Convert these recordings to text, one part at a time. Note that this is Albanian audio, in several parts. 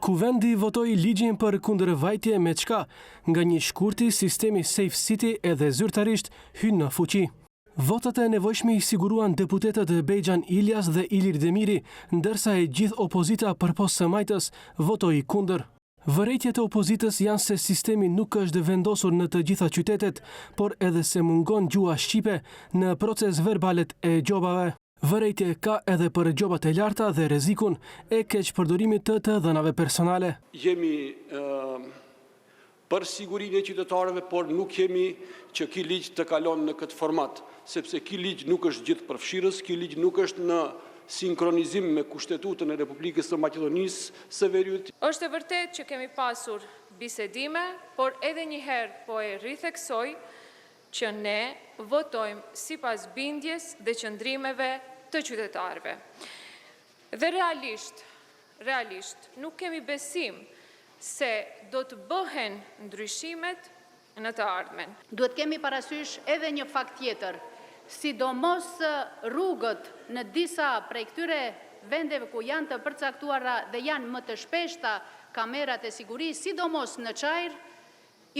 Kuvendi votoi ligjin për kundërvajtje me çka, nga një shkurti sistemi Safe City edhe zyrtarisht hyn në fuqi. Votat e nevojshme i siguruan deputetët Bejxhan Ilyas dhe Ilir Demiri, ndërsa e gjithë opozita përpos së majtës votoi kundër. Vërejtjet e opozitës janë se sistemi nuk është vendosur në të gjitha qytetet, por edhe se mungon gjua shqipe në proces verbalet e gjobave. Vërejtje ka edhe për gjobat e larta dhe rrezikun e keq përdorimit të dhënave personale. Jemi për sigurinë e qytetarëve, por nuk jemi që ky ligj të kalon në këtë format, sepse ky ligj nuk është gjithë përfshirës, ky ligj nuk është në sinkronizim me Kushtetutën e Republikës së Maqedonisë së Veriut. Është e vërtetë që kemi pasur bisedime, por edhe një herë po e ritheksoj që ne votojmë sipas bindjes dhe qëndrimeve të qytetarëve. Dhe realisht nuk kemi besim se do të bëhen ndryshimet në të ardhmen. Duhet kemi parasysh edhe një fakt tjetër, sidomos rrugët në disa prej këtyre vendeve ku janë të përcaktuara dhe janë më të shpeshta kamerat e sigurisë, sidomos në Çajër,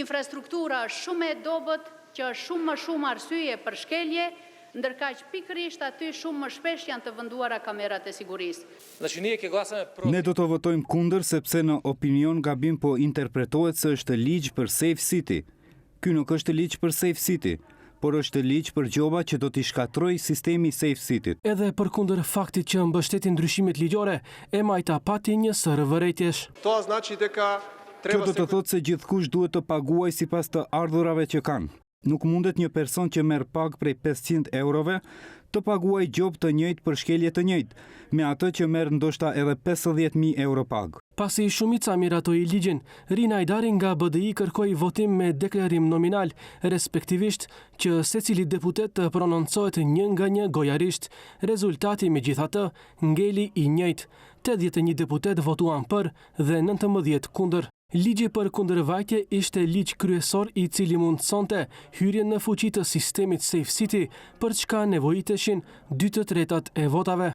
infrastruktura është shumë e dobët, që është shumë arsye për shkelje, ndërkaq pikërisht aty shumë më shpesh janë të venduara kamerat e sigurisë. Ne do të votojmë kundër sepse në opinion gabim po interpretohet se është ligj për Safe City. Ky nuk është ligj për Safe City, por është ligj për gjoba që do t'i shkatroj sistemi Safe City. Edhe përkundër faktit që mbështetin ndryshimet ligjore, e majta pati një sër vërejtjesh. Kjo do të thotë se gjithkush duhet të paguaj sipas të ardhurave që kanë. Nuk mundet një person që merr pagë prej 500 eurove të paguaj gjobë të njëjtë për shkelje të njëjtë, me atë që merr ndoshta edhe 50.000 euro pagë. Pasi shumica miratoi ligjin, Rina Ajdari nga BDI kërkoi votim me deklarim nominal, respektivisht që secili deputet të prononcohet një nga një gojarisht. Rezultati megjithatë ngeli i njëjtë. 81 deputet votuan për dhe 19 kundër. Ligji për kundërvajtje ishte ligj kryesor i cili mundsonte hyrjen në fuqi të sistemit Safe City, për çka nevojiteshin 2/3 e votave.